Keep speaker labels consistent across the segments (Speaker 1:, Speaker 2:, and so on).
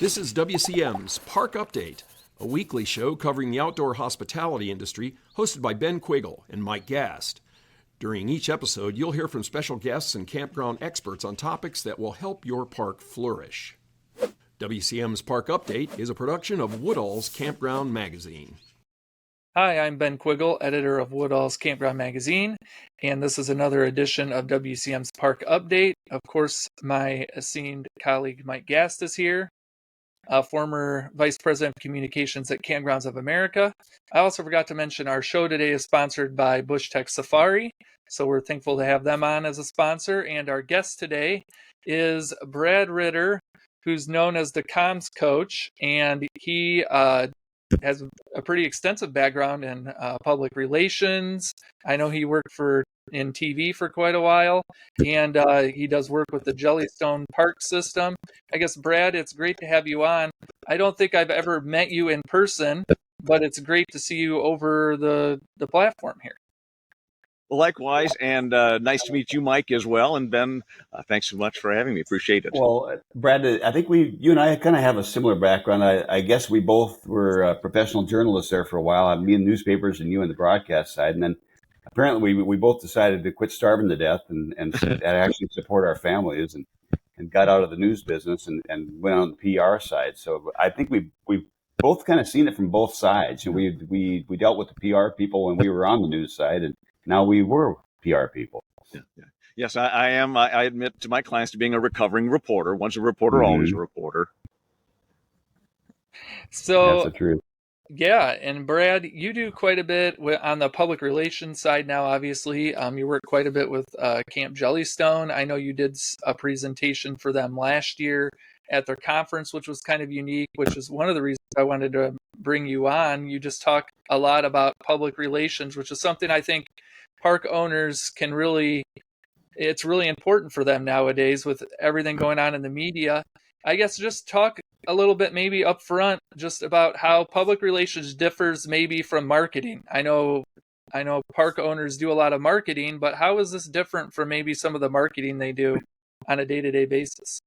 Speaker 1: This is WCM's Park Update, a weekly show covering the outdoor hospitality industry, hosted by Ben Quiggle and Mike Gast. During each episode, you'll hear from special guests and campground experts on topics that will help your park flourish. WCM's Park Update is a production of Woodall's Campground Magazine.
Speaker 2: Hi, I'm Ben Quiggle, editor of Woodall's Campground Magazine, and this is another edition of WCM's Park Update. Of course, my esteemed colleague Mike Gast is here, former Vice President of Communications at Campgrounds of America. I also forgot to mention our show today is sponsored by Bush Tech Safari, so we're thankful to have them on as a sponsor. And our guest today is Brad Ritter, who's known as the comms coach, and he has a pretty extensive background in public relations. I know he worked in TV for quite a while, and he does work with the Jellystone Park system. I guess, Brad, it's great to have you on. I don't think I've ever met you in person, but it's great to see you over the platform here.
Speaker 3: Well, likewise, and nice to meet you, Mike, as well. And Ben, thanks so much for having me. Appreciate it.
Speaker 4: Well, Brad, I think you and I kind of have a similar background. I guess we both were professional journalists there for a while. Me in newspapers and you in the broadcast side. And then apparently we both decided to quit starving to death and actually support our families and got out of the news business and went on the PR side. So I think we've both kind of seen it from both sides. You know, we dealt with the PR people when we were on the news side, and now we were PR people.
Speaker 3: Yeah. Yes, I am. I admit to my clients to being a recovering reporter. Once a reporter, always a reporter.
Speaker 2: So
Speaker 4: that's the truth.
Speaker 2: Yeah, and Brad, you do quite a bit on the public relations side now, obviously. You work quite a bit with Camp Jellystone. I know you did a presentation for them last year at their conference, which was kind of unique, which is one of the reasons I wanted to bring you on. You just talk a lot about public relations, which is something I think park owners it's really important for them nowadays with everything going on in the media. I guess just talk a little bit maybe up front just about how public relations differs maybe from marketing. I know park owners do a lot of marketing, but how is this different from maybe some of the marketing they do on a day-to-day basis?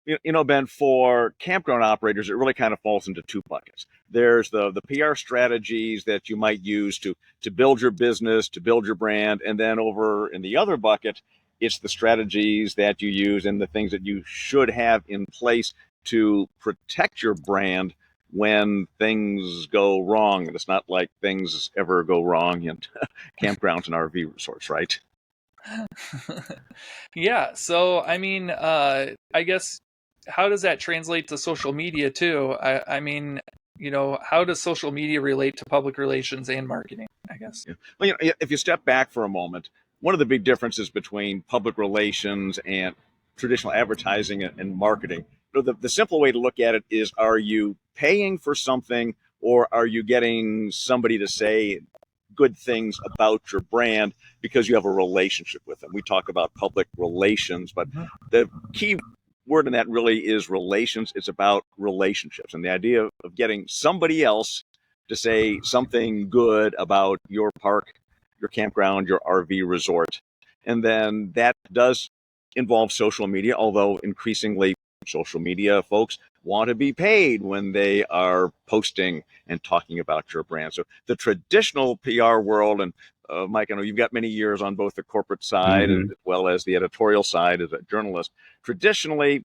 Speaker 3: You know, Ben, for campground operators, it really kind of falls into two buckets. There's the PR strategies that you might use to build your business, to build your brand. And then over in the other bucket, it's the strategies that you use and the things that you should have in place to protect your brand when things go wrong. And it's not like things ever go wrong in campgrounds and RV resorts, right?
Speaker 2: Yeah. So, I mean, I guess, how does that translate to social media too? I mean, you know, how does social media relate to public relations and marketing, I guess?
Speaker 3: Yeah. Well, you know, if you step back for a moment, one of the big differences between public relations and traditional advertising and marketing, you know, the simple way to look at it is, are you paying for something or are you getting somebody to say good things about your brand because you have a relationship with them? We talk about public relations, but the key word in that really is relations. It's about relationships and the idea of getting somebody else to say something good about your park, your campground, your RV resort. And then that does involve social media, although increasingly social media folks want to be paid when they are posting and talking about your brand. So the traditional PR world, and Mike, I know you've got many years on both the corporate side as well as the editorial side as a journalist. Traditionally,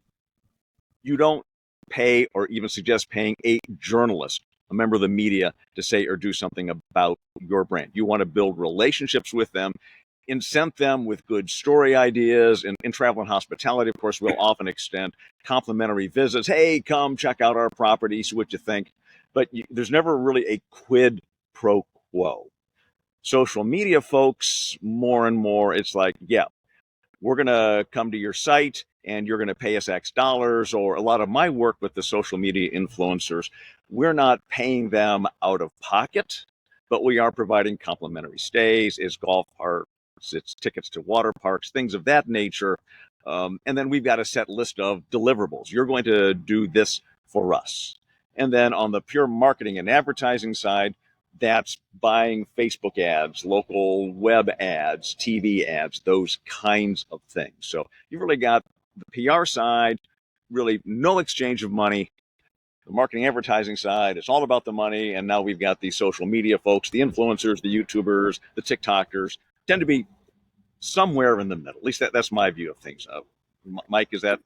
Speaker 3: you don't pay or even suggest paying a journalist, a member of the media, to say or do something about your brand. You want to build relationships with them, incent them with good story ideas. In travel and hospitality, of course, we'll often extend complimentary visits. Hey, come check out our property, see what you think. But there's never really a quid pro quo. Social media folks, more and more, it's like, yeah, we're going to come to your site and you're going to pay us X dollars. Or a lot of my work with the social media influencers, we're not paying them out of pocket, but we are providing complimentary stays, it's golf parks, it's tickets to water parks, things of that nature. And then we've got a set list of deliverables. You're going to do this for us. And then on the pure marketing and advertising side, that's buying Facebook ads, local web ads, TV ads, those kinds of things. So you've really got the PR side, really no exchange of money, the marketing advertising side, it's all about the money. And now we've got the social media folks, the influencers, the YouTubers, the TikTokers tend to be somewhere in the middle. At least that's my view of things. Mike, is that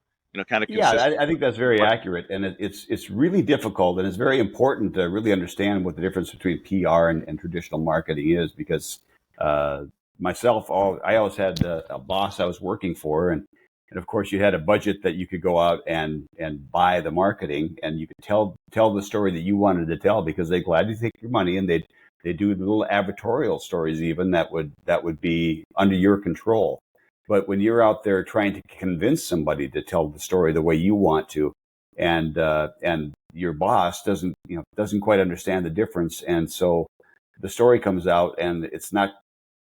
Speaker 3: kind of
Speaker 4: Yeah,
Speaker 3: consistent?
Speaker 4: I think that's very accurate, and it's really difficult, and it's very important to really understand what the difference between PR and traditional marketing is. Because uh, I always had a boss I was working for, and of course you had a budget that you could go out and buy the marketing, and you could tell the story that you wanted to tell because they gladly take your money, and they do little advertorial stories even that would be under your control. But when you're out there trying to convince somebody to tell the story the way you want to, and your boss doesn't quite understand the difference, and so the story comes out and it's not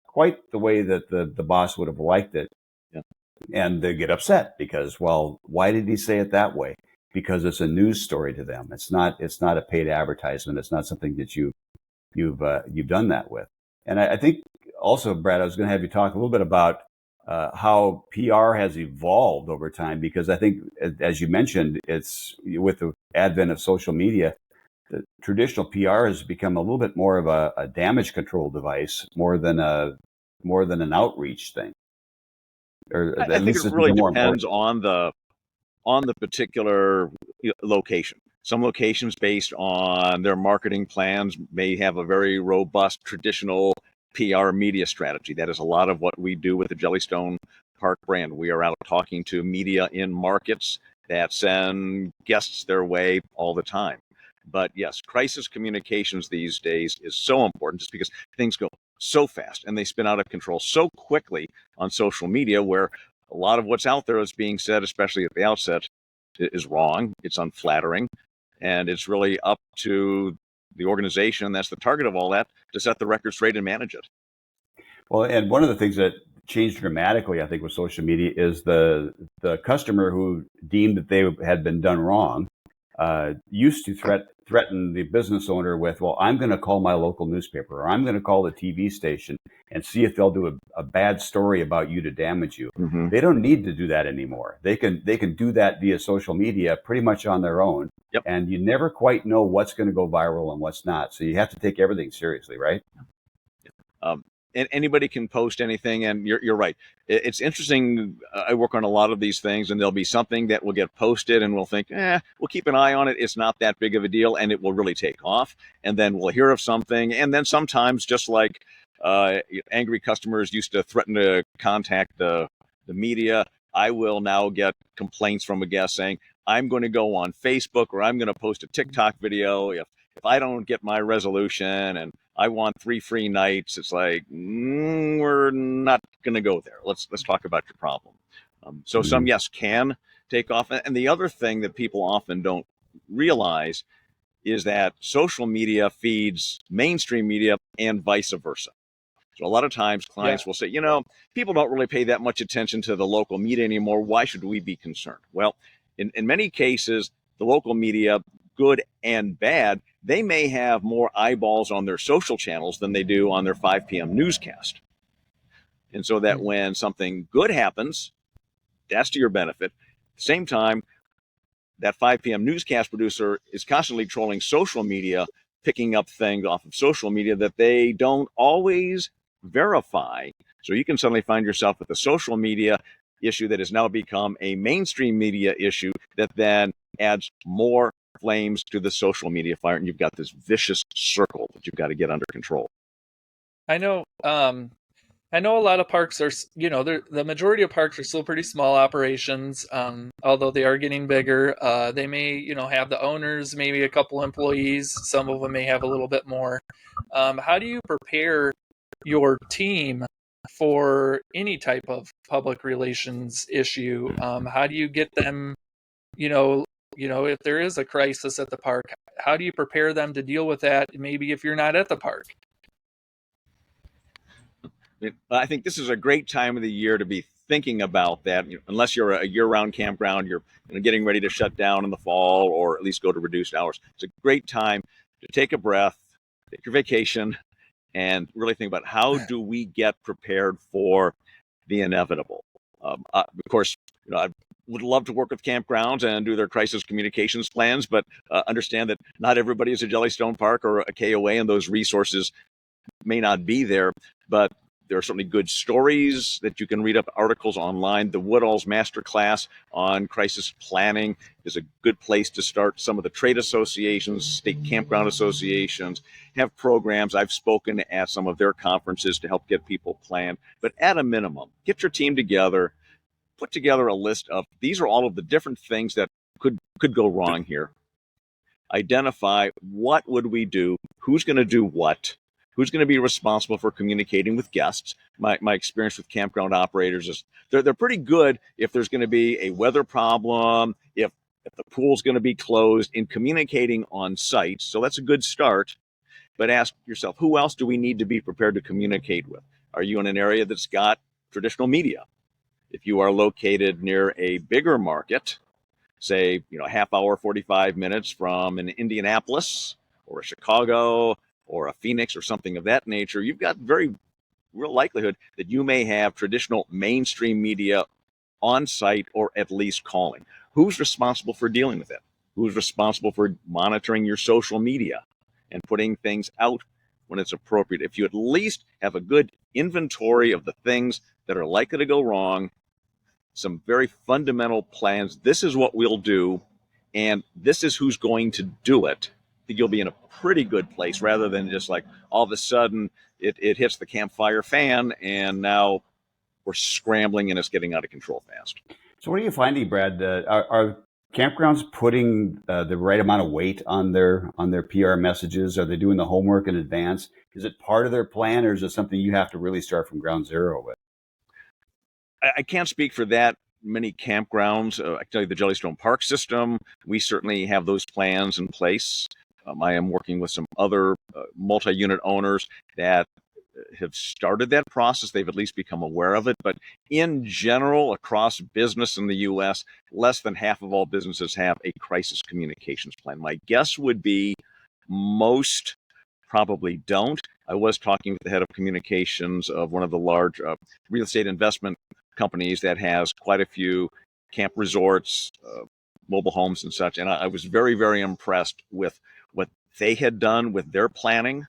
Speaker 4: quite the way that the boss would have liked it,
Speaker 3: Yeah.
Speaker 4: and they get upset because, well, why did he say it that way? Because it's a news story to them. It's not a paid advertisement. It's not something that you've done that with. And I think also, Brad, I was going to have you talk a little bit about how PR has evolved over time, because I think, as you mentioned, it's with the advent of social media, the traditional PR has become a little bit more of a damage control device more than an outreach thing, or
Speaker 3: I
Speaker 4: at
Speaker 3: think
Speaker 4: least
Speaker 3: it
Speaker 4: it's
Speaker 3: really
Speaker 4: become more
Speaker 3: depends
Speaker 4: important.
Speaker 3: on the particular location. Some locations, based on their marketing plans, may have a very robust traditional PR media strategy. That is a lot of what we do with the Jellystone Park brand. We are out talking to media in markets that send guests their way all the time. But yes, crisis communications these days is so important just because things go so fast and they spin out of control so quickly on social media, where a lot of what's out there is being said, especially at the outset, is wrong. It's unflattering. And it's really up to the organization that's the target of all that to set the record straight and manage it.
Speaker 4: Well, and one of the things that changed dramatically, I think, with social media is the customer who deemed that they had been done wrong used to threaten the business owner with, well, I'm going to call my local newspaper, or I'm going to call the TV station and see if they'll do a bad story about you to damage you.
Speaker 3: Mm-hmm.
Speaker 4: They don't need to do that anymore. They can do that via social media pretty much on their own.
Speaker 3: Yep.
Speaker 4: And you never quite know what's going to go viral and what's not. So you have to take everything seriously, right?
Speaker 3: And anybody can post anything, and you're right. It's interesting. I work on a lot of these things, and there'll be something that will get posted, and we'll think, we'll keep an eye on it. It's not that big of a deal, and it will really take off. And then we'll hear of something, and then sometimes, just like angry customers used to threaten to contact the media, I will now get complaints from a guest saying, I'm going to go on Facebook, or I'm going to post a TikTok video if I don't get my resolution, and I want 3 free nights. It's like, we're not going to go there. Let's talk about your problem. So some, yes, can take off. And the other thing that people often don't realize is that social media feeds mainstream media and vice versa. So a lot of times clients will say, people don't really pay that much attention to the local media anymore. Why should we be concerned? Well, in many cases, the local media, good and bad, they may have more eyeballs on their social channels than they do on their 5 p.m. newscast. And so that when something good happens, that's to your benefit. At the same time, that 5 p.m. newscast producer is constantly trolling social media, picking up things off of social media that they don't always verify. So you can suddenly find yourself with a social media issue that has now become a mainstream media issue that then adds more flames to the social media fire, and you've got this vicious circle that you've got to get under control.
Speaker 2: I know a lot of parks are, the majority of parks are still pretty small operations, although they are getting bigger. They may, have the owners, maybe a couple employees. Some of them may have a little bit more. How do you prepare your team for any type of public relations issue? How do you get them, if there is a crisis at the park, how do you prepare them to deal with that? Maybe if you're not at the park.
Speaker 3: I think this is a great time of the year to be thinking about that. Unless you're a year-round campground, you're getting ready to shut down in the fall, or at least go to reduced hours. It's a great time to take a breath, take your vacation, and really think about how do we get prepared for the inevitable. Of course, would love to work with campgrounds and do their crisis communications plans, but understand that not everybody is a Jellystone Park or a KOA, and those resources may not be there. But there are certainly good stories that you can read up articles online. The Woodall's Masterclass on crisis planning is a good place to start. Some of the trade associations, state campground associations have programs. I've spoken at some of their conferences to help get people planned. But at a minimum, get your team together, put together a list of these are all of the different things that could go wrong here. Identify what would we do, who's going to do what, who's going to be responsible for communicating with guests. My experience with campground operators is they're pretty good if there's going to be a weather problem, if the pool's going to be closed, in communicating on site. So that's a good start. But ask yourself, who else do we need to be prepared to communicate with? Are you in an area that's got traditional media? If you are located near a bigger market, say, a half hour, 45 minutes from an Indianapolis or a Chicago or a Phoenix or something of that nature, you've got very real likelihood that you may have traditional mainstream media on site or at least calling. Who's responsible for dealing with it? Who's responsible for monitoring your social media and putting things out when it's appropriate? If you at least have a good inventory of the things that are likely to go wrong, some very fundamental plans, this is what we'll do, and this is who's going to do it, I think you'll be in a pretty good place, rather than just like all of a sudden it hits the campfire fan and now we're scrambling and it's getting out of control fast.
Speaker 4: So what are you finding, Brad? Are campgrounds putting the right amount of weight on their PR messages? Are they doing the homework in advance? Is it part of their plan, or is it something you have to really start from ground zero with?
Speaker 3: I can't speak for that many campgrounds. I can tell you the Jellystone Park system, we certainly have those plans in place. I am working with some other multi-unit owners that have started that process. They've at least become aware of it. But in general, across business in the U.S., less than half of all businesses have a crisis communications plan. My guess would be most probably don't. I was talking with the head of communications of one of the large real estate investment companies that has quite a few camp resorts, mobile homes and such. And I was very, very impressed with what they had done with their planning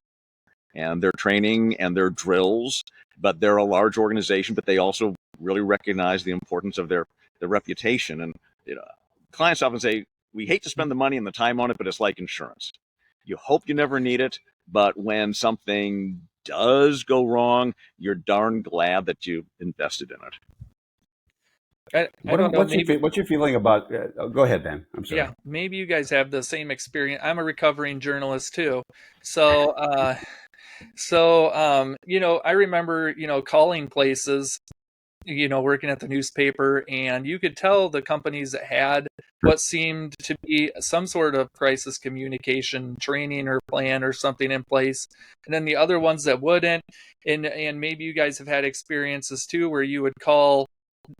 Speaker 3: and their training and their drills. But they're a large organization, but they also really recognize the importance of their reputation. And clients often say, we hate to spend the money and the time on it, but it's like insurance. You hope you never need it, but when something does go wrong, you're darn glad that you invested in it.
Speaker 2: I don't know.
Speaker 4: What's your feeling about? Go ahead, Ben. I'm sorry.
Speaker 2: Yeah, maybe you guys have the same experience. I'm a recovering journalist too, so I remember calling places, working at the newspaper, and you could tell the companies that had what seemed to be some sort of crisis communication training or plan or something in place, and then the other ones that wouldn't. And maybe you guys have had experiences too where you would call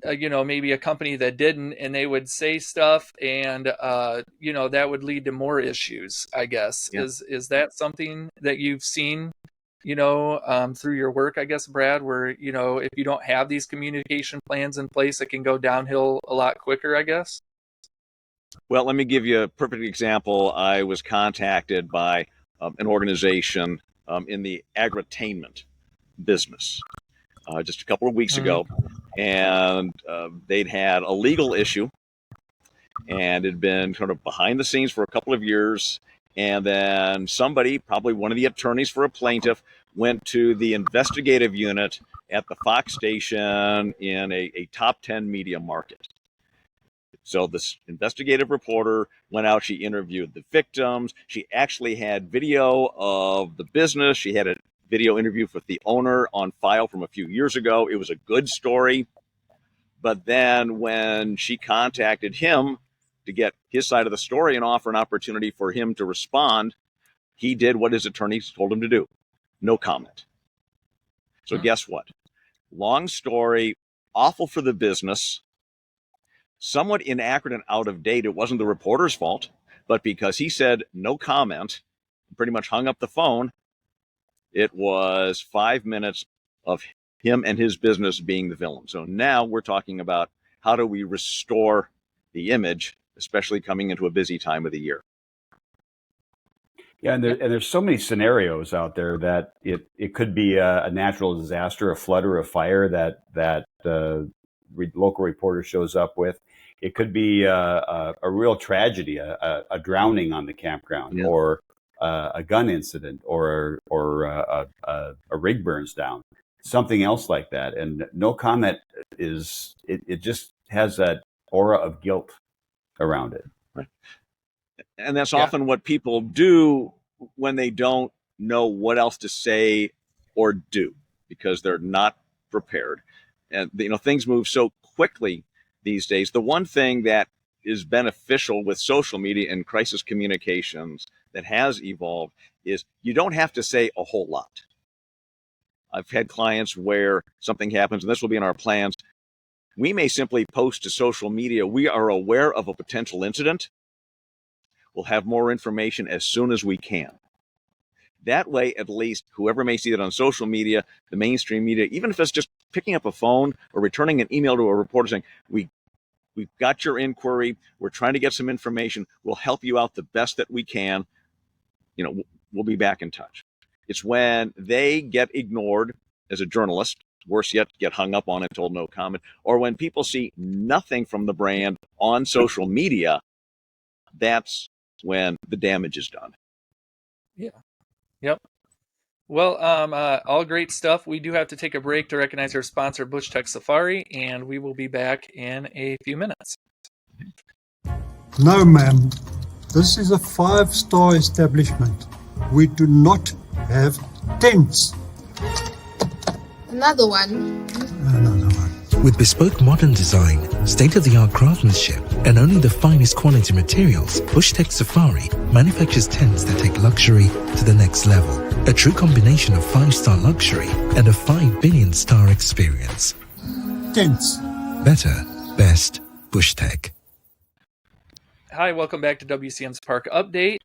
Speaker 2: maybe a company that didn't, and they would say stuff, and that would lead to more issues, I guess. Yeah. Is that something that you've seen through your work, I guess, Brad, where if you don't have these communication plans in place, it can go downhill a lot quicker, I guess?
Speaker 3: Well, let me give you a perfect example. I was contacted by an organization in the agritainment business just a couple of weeks ago, and they'd had a legal issue, and it had been sort of behind the scenes for a couple of years. And then somebody, probably one of the attorneys for a plaintiff, went to the investigative unit at the Fox station in a top 10 media market. So this investigative reporter went out, she interviewed the victims. She actually had video of the business. She had a video interview with the owner on file from a few years ago. It was a good story. But then when she contacted him to get his side of the story and offer an opportunity for him to respond, he did what his attorneys told him to do. No comment. So guess what? Long story, awful for the business, somewhat inaccurate and out of date. It wasn't the reporter's fault, but because he said no comment, pretty much hung up the phone, it was 5 minutes of him and his business being the villain. So now we're talking about how do we restore the image, especially coming into a busy time of the year.
Speaker 4: Yeah, and there's so many scenarios out there that it could be a natural disaster, a flood or a fire that local reporter shows up with. It could be a real tragedy, a drowning on the campground,
Speaker 3: Yeah.
Speaker 4: or a gun incident, or a rig burns down, something else like that. And no comment it just has that aura of guilt around it.
Speaker 3: Right. And that's often what people do when they don't know what else to say or do because they're not prepared. And things move so quickly these days. The one thing that is beneficial with social media and crisis communications that has evolved is you don't have to say a whole lot. I've had clients where something happens, and this will be in our plans. We may simply post to social media, we are aware of a potential incident. We'll have more information as soon as we can. That way, at least, whoever may see that on social media, the mainstream media, even if it's just picking up a phone or returning an email to a reporter saying, we've got your inquiry, we're trying to get some information, we'll help you out the best that we can, we'll be back in touch. It's when they get ignored as a journalist, worse yet, get hung up on and told no comment, or when people see nothing from the brand on social media, that's when the damage is done.
Speaker 2: Yeah. Yep. Well, all great stuff. We do have to take a break to recognize our sponsor, Bush Tech Safari, and we will be back in a few minutes.
Speaker 5: No, ma'am. This is a 5-star establishment. We do not have tents.
Speaker 6: Another one.
Speaker 5: Another one.
Speaker 7: With bespoke modern design, state-of-the-art craftsmanship, and only the finest quality materials, Bush Tech Safari manufactures tents that take luxury to the next level. A true combination of 5-star luxury and a 5 billion star experience.
Speaker 5: Tents.
Speaker 7: Better, best, Bush Tech.
Speaker 2: Hi, welcome back to WCM's Park Update.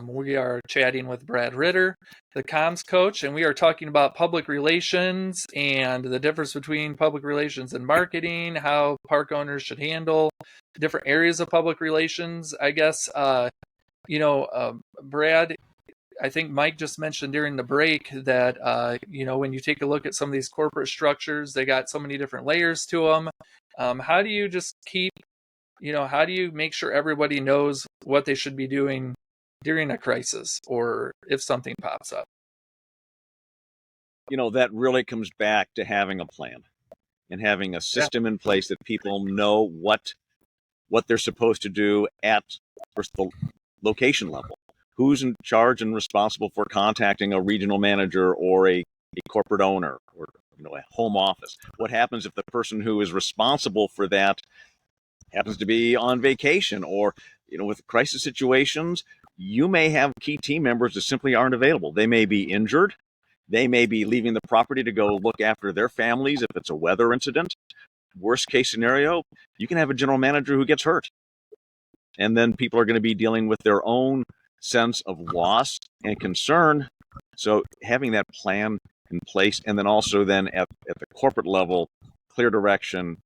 Speaker 2: We are chatting with Brad Ritter, the comms coach, and we are talking about public relations and the difference between public relations and marketing, how park owners should handle different areas of public relations. I guess, Brad, I think Mike just mentioned during the break that, when you take a look at some of these corporate structures, they got so many different layers to them. How do you just how do you make sure everybody knows what they should be doing during a crisis or if something pops up?
Speaker 3: That really comes back to having a plan and having a system in place that people know what they're supposed to do at first the location level. Who's in charge and responsible for contacting a regional manager or a corporate owner or a home office? What happens if the person who is responsible for that happens to be on vacation? Or with crisis situations, you may have key team members that simply aren't available. They may be injured. They may be leaving the property to go look after their families if it's a weather incident. Worst case scenario, you can have a general manager who gets hurt. And then people are going to be dealing with their own sense of loss and concern. So having that plan in place, and then also then at the corporate level, clear direction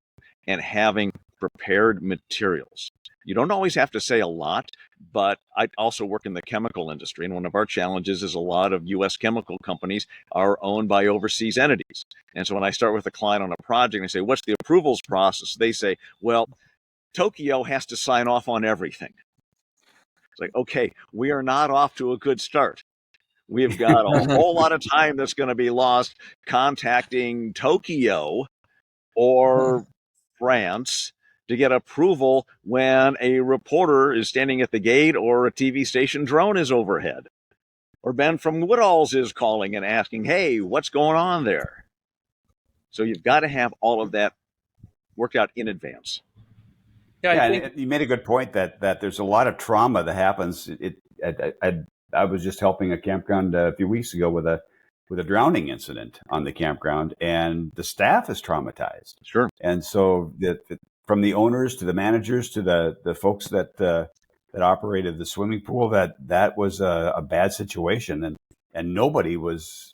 Speaker 3: and having prepared materials. You don't always have to say a lot, but I also work in the chemical industry, and one of our challenges is a lot of U.S. chemical companies are owned by overseas entities. And so when I start with a client on a project and I say, what's the approvals process? They say, well, Tokyo has to sign off on everything. It's like, okay, we are not off to a good start. We've got a whole lot of time that's going to be lost contacting Tokyo or France to get approval when a reporter is standing at the gate or a TV station drone is overhead. Or Ben from Woodall's is calling and asking, hey, what's going on there? So you've got to have all of that worked out in advance.
Speaker 4: Yeah, and you made a good point that there's a lot of trauma that happens. I was just helping a campground a few weeks ago with a drowning incident on the campground, and the staff is traumatized.
Speaker 3: Sure.
Speaker 4: And so from the owners to the managers to the folks that operated the swimming pool, that was a bad situation, and nobody was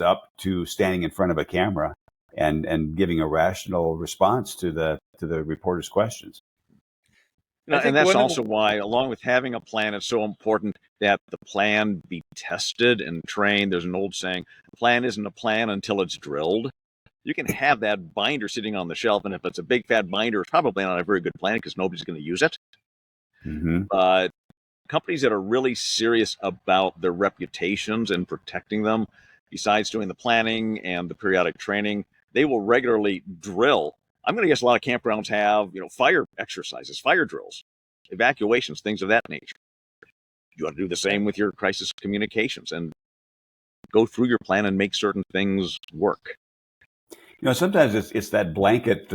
Speaker 4: up to standing in front of a camera and giving a rational response to the the reporters' questions.
Speaker 3: And that's also why, along with having a plan, it's so important that the plan be tested and trained. There's an old saying, a plan isn't a plan until it's drilled. You can have that binder sitting on the shelf, and if it's a big fat binder, it's probably not a very good plan because nobody's going to use it. But companies that are really serious about their reputations and protecting them, besides doing the planning and the periodic training, they will regularly drill. I'm going to guess a lot of campgrounds have, fire exercises, fire drills, evacuations, things of that nature. You ought to do the same with your crisis communications and go through your plan and make certain things work.
Speaker 4: Sometimes it's that blanket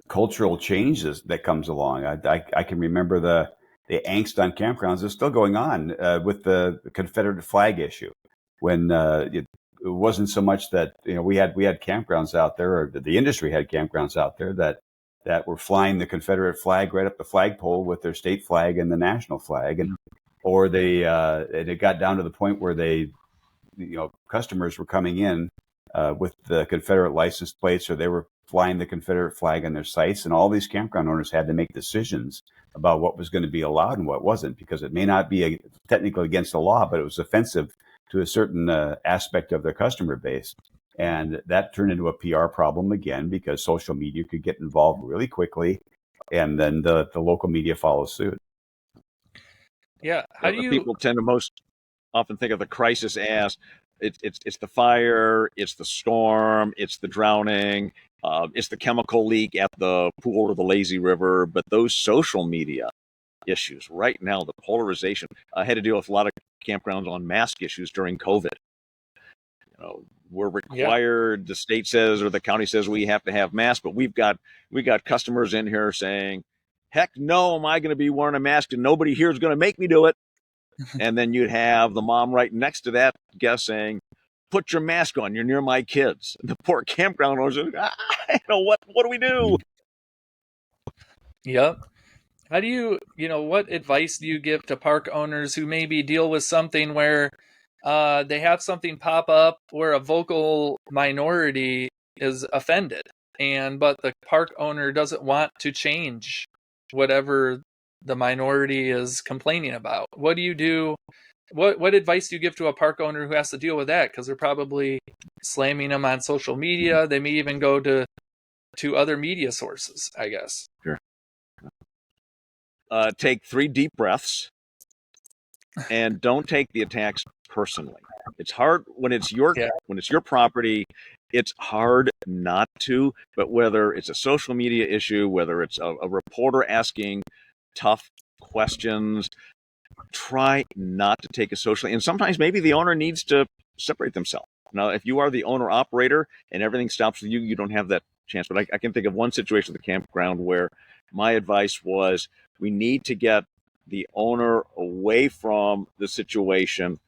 Speaker 4: cultural changes that comes along. I can remember the angst on campgrounds is still going on with the Confederate flag issue, when it wasn't so much that we had campgrounds out there, or the industry had campgrounds out there that were flying the Confederate flag right up the flagpole with their state flag and the national flag, and it got down to the point where customers were coming in with the Confederate license plates, or they were flying the Confederate flag on their sites, and all these campground owners had to make decisions about what was going to be allowed and what wasn't, because it may not be technically against the law, but it was offensive to a certain aspect of their customer base. And that turned into a PR problem again, because social media could get involved really quickly, and then the local media follows suit.
Speaker 2: Yeah. How do you...
Speaker 3: People tend to most often think of the crisis as it's the fire, it's the storm, it's the drowning, it's the chemical leak at the pool or the lazy river. But those social media issues right now, the polarization, I had to deal with a lot of campgrounds on mask issues during COVID. We're required, the state says, or the county says we have to have masks, but we got customers in here saying, heck no, am I going to be wearing a mask, and nobody here is going to make me do it. And then you'd have the mom right next to that guest saying, put your mask on, you're near my kids. And the poor campground owners are, what do we do?
Speaker 2: Yep. How do you, what advice do you give to park owners who maybe deal with something where they have something pop up where a vocal minority is offended, but the park owner doesn't want to change whatever the minority is complaining about? What do you do? What advice do you give to a park owner who has to deal with that? Because they're probably slamming them on social media. They may even go to other media sources, I guess.
Speaker 3: Sure. Take 3 deep breaths, and don't take the attacks personally. It's hard when it's your property. It's hard not to. But whether it's a social media issue, whether it's a reporter asking tough questions, try not to take it socially. And sometimes maybe the owner needs to separate themselves. Now, if you are the owner operator and everything stops with you, you don't have that chance. But I can think of one situation at the campground where my advice was, we need to get the owner away from the situation.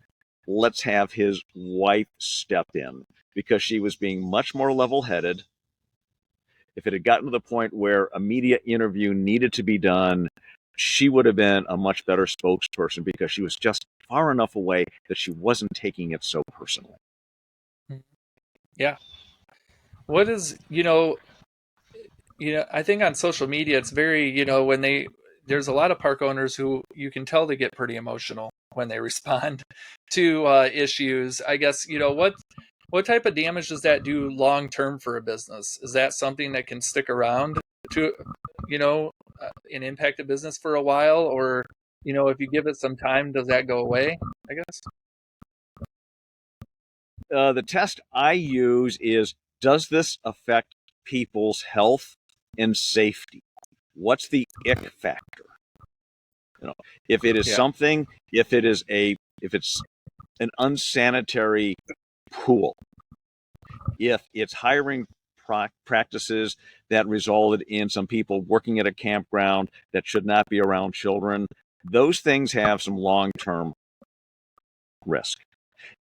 Speaker 3: Let's have his wife step in, because she was being much more level-headed. If it had gotten to the point where a media interview needed to be done, she would have been a much better spokesperson, because she was just far enough away that she wasn't taking it so personally.
Speaker 2: Yeah. What is, I think on social media, it's very, there's a lot of park owners who you can tell they get pretty emotional when they respond to issues. I guess, what type of damage does that do long term for a business? Is that something that can stick around to, and impact a business for a while? Or, if you give it some time, does that go away, I guess?
Speaker 3: The test I use is, does this affect people's health and safety? What's the ick factor? If it is something, if it's an unsanitary pool, if it's hiring practices that resulted in some people working at a campground that should not be around children, those things have some long-term risk.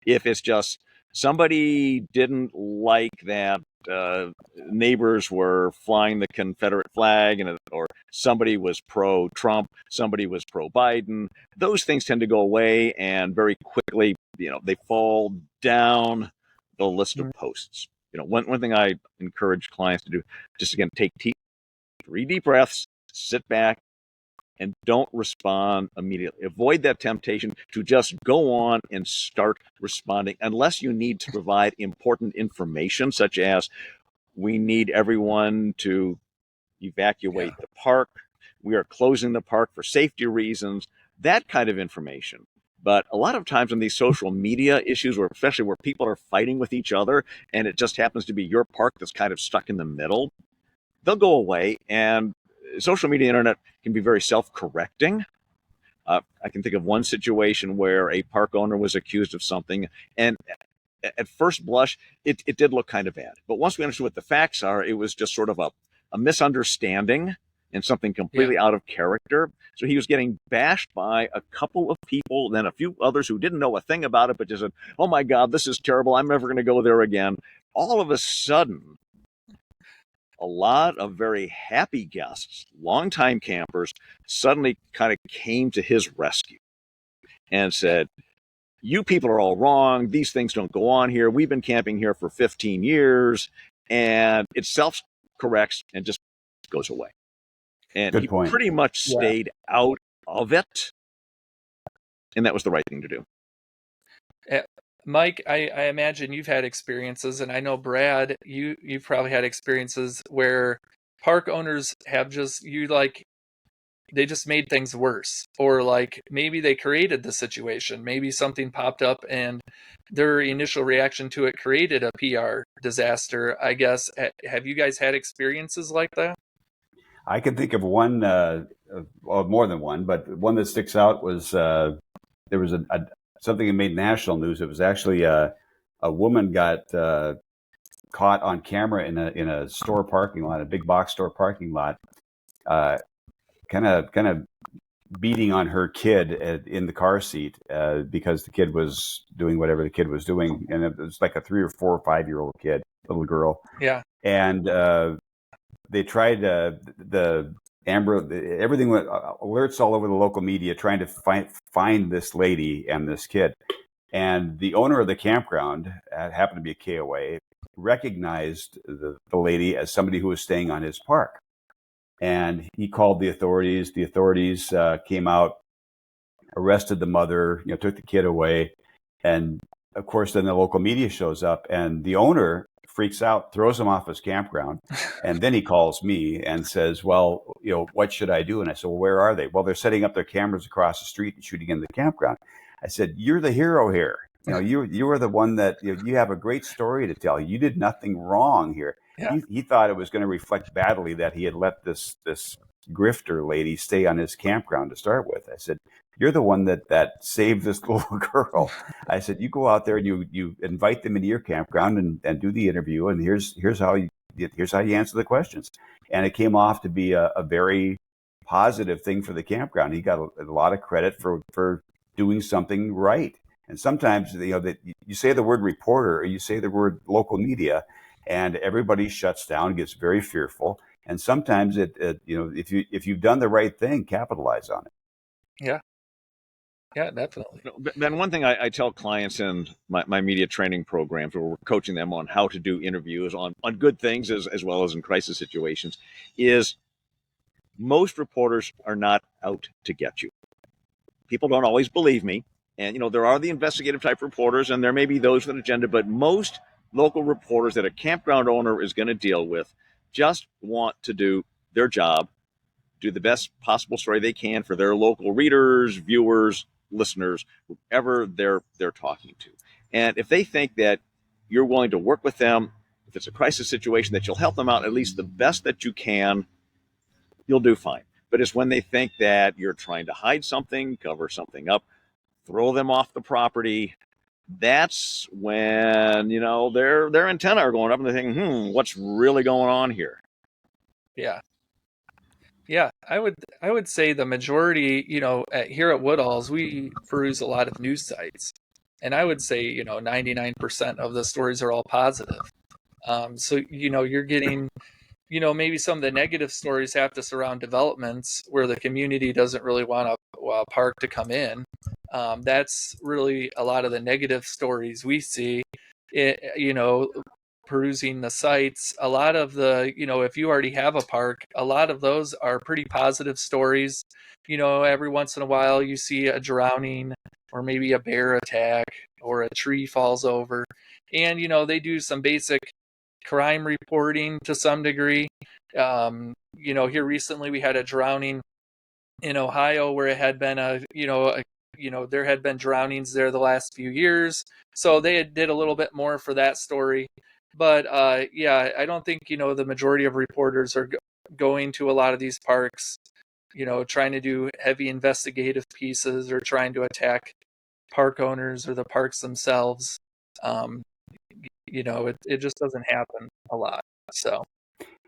Speaker 3: If it's just somebody didn't like that neighbors were flying the Confederate flag, or somebody was pro-Trump, somebody was pro-Biden, those things tend to go away, and very quickly, they fall down the list of posts. One thing I encourage clients to do, just again, take deep 3 deep breaths, sit back, and don't respond immediately. Avoid that temptation to just go on and start responding unless you need to provide important information, such as we need everyone to evacuate the park. We are closing the park for safety reasons, that kind of information. But a lot of times in these social media issues, or especially where people are fighting with each other, and it just happens to be your park that's kind of stuck in the middle, they'll go away. And social media internet can be very self-correcting. I can think of one situation where a park owner was accused of something, and at first blush, it did look kind of bad. But once we understood what the facts are, it was just sort of a misunderstanding and something completely out of character. So he was getting bashed by a couple of people, then a few others who didn't know a thing about it, but just said, oh my God, this is terrible. I'm never going to go there again. All of a sudden, a lot of very happy guests, longtime campers, suddenly kind of came to his rescue and said, you people are all wrong. These things don't go on here. We've been camping here for 15 years, and it self-corrects and just goes away. And
Speaker 4: Good
Speaker 3: he
Speaker 4: point.
Speaker 3: pretty much stayed out of it, and that was the right thing to do.
Speaker 2: Mike, I imagine you've had experiences, and I know Brad, you've probably had experiences where park owners have they just made things worse, or like maybe they created the situation, maybe something popped up and their initial reaction to it created a PR disaster, I guess. Have you guys had experiences like that?
Speaker 4: I can think of one, well, more than one, but one that sticks out was there was something that made national news. It was actually a woman got caught on camera in a store parking lot, a big box store parking lot, kind of beating on her kid in the car seat because the kid was doing whatever the kid was doing, and it was like a 3 or 4 or 5-year-old kid, little girl.
Speaker 2: Yeah.
Speaker 4: And they tried everything went alerts all over the local media trying to find this lady and this kid. And the owner of the campground happened to be a KOA, recognized the lady as somebody who was staying on his park. And he called the authorities. The authorities came out, arrested the mother, took the kid away. And of course, then the local media shows up, and the owner freaks out, throws him off his campground. And then he calls me and says, well, what should I do? And I said, well, where are they? Well, they're setting up their cameras across the street and shooting in the campground. I said, you're the hero here. You are the one that you have a great story to tell. You did nothing wrong here.
Speaker 2: Yeah.
Speaker 4: He thought it was going to reflect badly that he had let this grifter lady stay on his campground to start with. I said, you're the one that saved this little girl. I said, you go out there and you invite them into your campground and do the interview, and here's how you answer the questions. And it came off to be a very positive thing for the campground. He got a lot of credit for doing something right. And sometimes that you say the word reporter or you say the word local media, and everybody shuts down, gets very fearful. And sometimes if you've done the right thing, capitalize on it.
Speaker 2: Yeah, definitely.
Speaker 3: Ben, one thing I tell clients in my media training programs, where we're coaching them on how to do interviews on good things as well as in crisis situations, is most reporters are not out to get you. People don't always believe me. And, there are the investigative type reporters, and there may be those with an agenda, but most local reporters that a campground owner is going to deal with just want to do their job, do the best possible story they can for their local readers, viewers, listeners, whoever they're talking to. And if they think that you're willing to work with them, if it's a crisis situation, that you'll help them out at least the best that you can, you'll do fine. But it's when they think that you're trying to hide something, cover something up, throw them off the property, that's when, their antennae are going up and they're thinking, what's really going on here?
Speaker 2: Yeah. Yeah, I would say the majority, here at Woodall's, we peruse a lot of news sites. And I would say, 99% of the stories are all positive. So, you're getting, maybe some of the negative stories have to surround developments where the community doesn't really want a park to come in. That's really a lot of the negative stories we see. perusing the sites, a lot of the, if you already have a park, a lot of those are pretty positive stories. Every once in a while you see a drowning or maybe a bear attack or a tree falls over. And, they do some basic crime reporting to some degree. Here recently we had a drowning in Ohio where it had been there had been drownings there the last few years. So they did a little bit more for that story. But I don't think, the majority of reporters are going to a lot of these parks, trying to do heavy investigative pieces or trying to attack park owners or the parks themselves. It just doesn't happen a lot. So.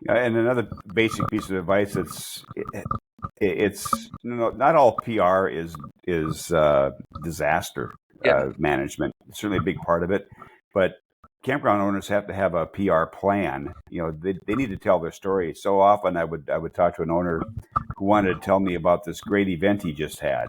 Speaker 4: And another basic piece of advice: it's not all PR is disaster management. It's certainly a big part of it, but campground owners have to have a PR plan. They need to tell their story. So often, I would talk to an owner who wanted to tell me about this great event he just had,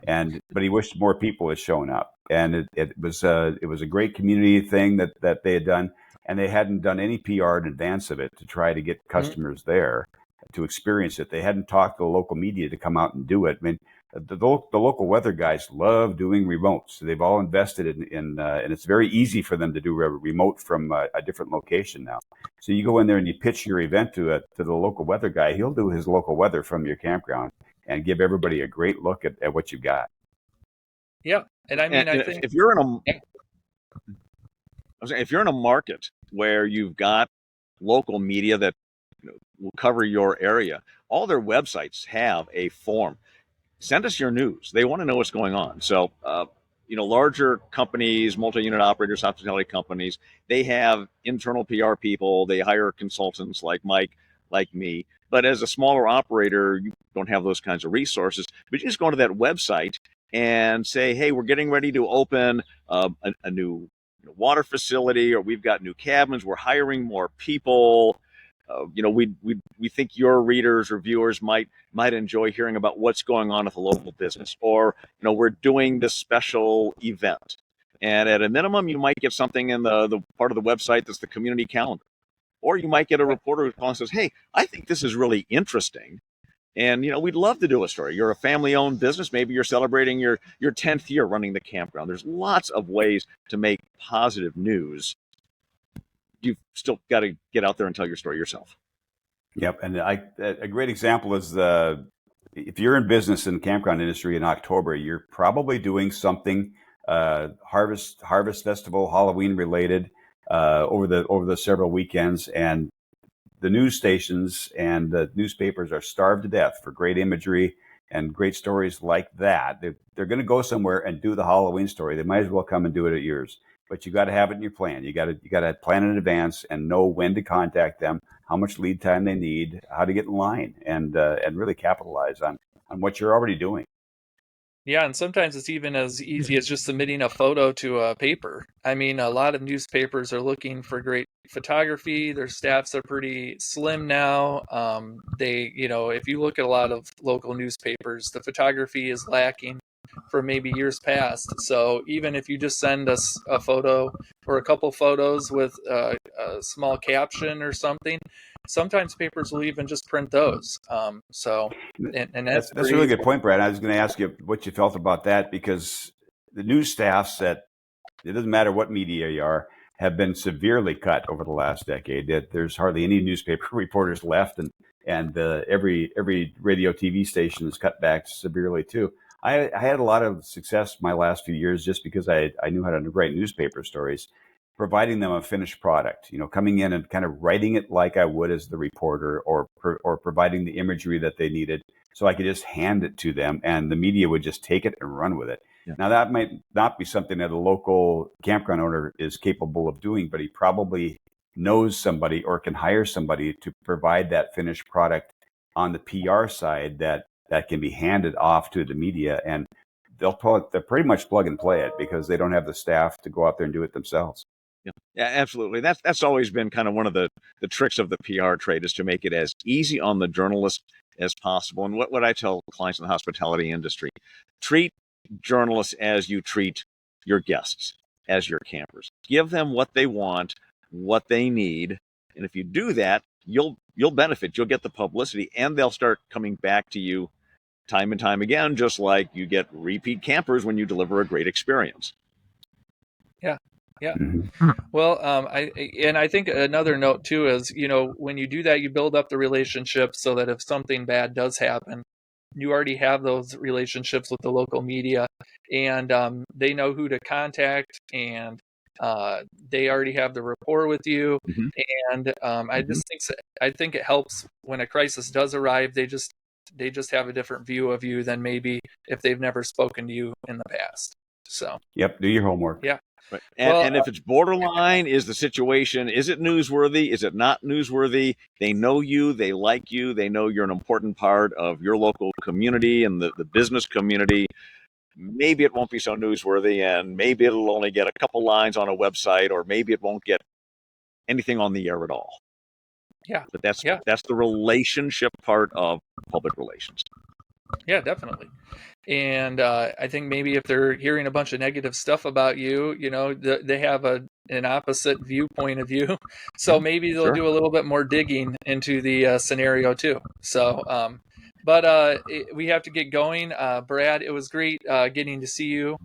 Speaker 4: but he wished more people had shown up, and it was a great community thing that they had done. And they hadn't done any PR in advance of it to try to get customers there to experience it. They hadn't talked to the local media to come out and do it. I mean, the local weather guys love doing remotes. So they've all invested in and it's very easy for them to do a remote from a different location now. So you go in there and you pitch your event to the local weather guy. He'll do his local weather from your campground and give everybody a great look at what you've got.
Speaker 2: Yeah, and I mean, I think
Speaker 3: if you're in a market where you've got local media that will cover your area, all their websites have a form. Send us your news. They want to know what's going on. So, larger companies, multi-unit operators, hospitality companies, they have internal PR people. They hire consultants like Mike, like me. But as a smaller operator, you don't have those kinds of resources. But you just go to that website and say, hey, we're getting ready to open a new water facility, or we've got new cabins, we're hiring more people. We think your readers or viewers might enjoy hearing about what's going on with a local business, or we're doing this special event. And at a minimum, you might get something in the part of the website that's the community calendar, or you might get a reporter who calls and says, hey, I think this is really interesting. And, we'd love to do a story. You're a family-owned business. Maybe you're celebrating your 10th year running the campground. There's lots of ways to make positive news. You've still got to get out there and tell your story yourself.
Speaker 4: Yep. And a great example is if you're in business in the campground industry in October, you're probably doing something harvest festival, Halloween related over the several weekends. And the news stations and the newspapers are starved to death for great imagery and great stories like that. They're going to go somewhere and do the Halloween story. They might as well come and do it at yours. But you got to have it in your plan. You got to plan in advance and know when to contact them, how much lead time they need, how to get in line, and really capitalize on what you're already doing.
Speaker 2: Yeah, and sometimes it's even as easy as just submitting a photo to a paper. I mean, a lot of newspapers are looking for great photography. Their staffs are pretty slim now. If you look at a lot of local newspapers, the photography is lacking from maybe years past. So even if you just send us a photo or a couple photos with a small caption or something, sometimes papers will even just print those. And that's
Speaker 4: a really good point, Brad. I was going to ask you what you felt about that, because the news staffs it doesn't matter what media you are, have been severely cut over the last decade. There's hardly any newspaper reporters left, and every radio TV station is cut back severely too. I had a lot of success my last few years just because I knew how to write newspaper stories, providing them a finished product, coming in and kind of writing it like I would as the reporter, or providing the imagery that they needed so I could just hand it to them and the media would just take it and run with it. Yeah. Now, that might not be something that a local campground owner is capable of doing, but he probably knows somebody or can hire somebody to provide that finished product on the PR side that can be handed off to the media, and they'll pretty much plug and play it because they don't have the staff to go out there and do it themselves.
Speaker 3: Yeah, absolutely. That's always been kind of one of the tricks of the PR trade, is to make it as easy on the journalist as possible. And what I tell clients in the hospitality industry, treat journalists as you treat your guests, as your campers. Give them what they want what they need. And if you do that, you'll benefit. You'll get the publicity, and they'll start coming back to you time and time again, just like you get repeat campers when you deliver a great experience.
Speaker 2: Yeah. Yeah.
Speaker 4: Mhm.
Speaker 2: Well, I think another note too is, when you do that, you build up the relationship so that if something bad does happen, you already have those relationships with the local media, and they know who to contact, and they already have the rapport with you.
Speaker 3: Mhm.
Speaker 2: And I think it helps when a crisis does arrive. They just have a different view of you than maybe if they've never spoken to you in the past. So,
Speaker 4: Yep. Do your homework.
Speaker 2: yeah.
Speaker 3: Right.
Speaker 2: Well,
Speaker 3: And if it's borderline, is the situation, is it newsworthy? Is it not newsworthy? They know you, they like you, they know you're an important part of your local community and the business community. Maybe it won't be so newsworthy, and maybe it'll only get a couple lines on a website, or maybe it won't get anything on the air at all.
Speaker 2: yeah.
Speaker 3: But that's
Speaker 2: Yeah.
Speaker 3: the relationship part of public relations.
Speaker 2: Yeah, definitely. And I think maybe if they're hearing a bunch of negative stuff about you, they have an opposite viewpoint of you. So maybe they'll
Speaker 3: Sure.
Speaker 2: do a little bit more digging into the scenario too. So, we have to get going. Brad, it was great getting to see you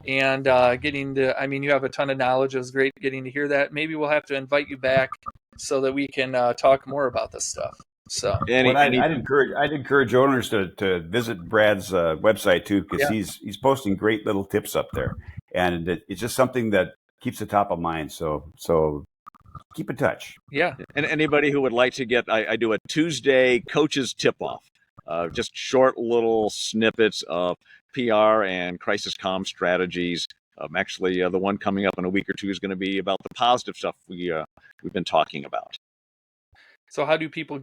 Speaker 2: and you have a ton of knowledge. It was great getting to hear that. Maybe we'll have to invite you back so that we can talk more about this stuff. So,
Speaker 4: I'd encourage owners to visit Brad's website too, because he's posting great little tips up there, and it's just something that keeps it top of mind. So keep in touch.
Speaker 2: yeah.
Speaker 3: And anybody who would like to get, I do a Tuesday coaches tip-off, just short little snippets of PR and crisis comm strategies. Actually, the one coming up in a week or two is going to be about the positive stuff we've been talking about.
Speaker 2: So how do people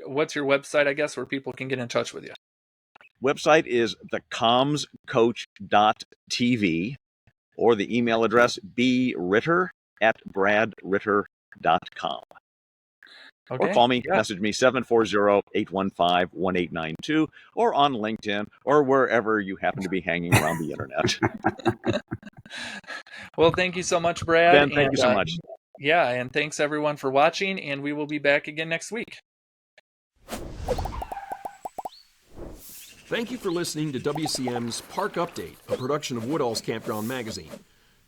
Speaker 2: what's your website, I guess, where people can get in touch with you?
Speaker 3: Website is thecommscoach.tv, or the email address britter@bradritter.com.
Speaker 2: Okay.
Speaker 3: Or call me,
Speaker 2: Yeah.
Speaker 3: message me, 740-815-1892, or on LinkedIn, or wherever you happen to be hanging around the internet.
Speaker 2: Well, thank you so much, Brad.
Speaker 3: Ben, thank you so much.
Speaker 2: Yeah, and thanks everyone for watching, and we will be back again next week.
Speaker 1: Thank you for listening to WCM's Park Update, a production of Woodall's Campground Magazine.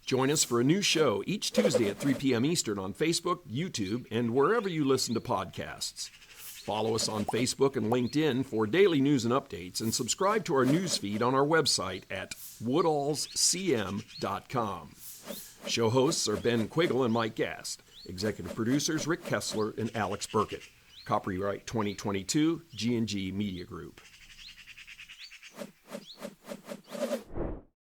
Speaker 1: Join us for a new show each Tuesday at 3 p.m. Eastern on Facebook, YouTube, and wherever you listen to podcasts. Follow us on Facebook and LinkedIn for daily news and updates, and subscribe to our news feed on our website at woodallscm.com. Show hosts are Ben Quiggle and Mike Gast. Executive producers Rick Kessler and Alex Burkett. Copyright 2022, G&G Media Group.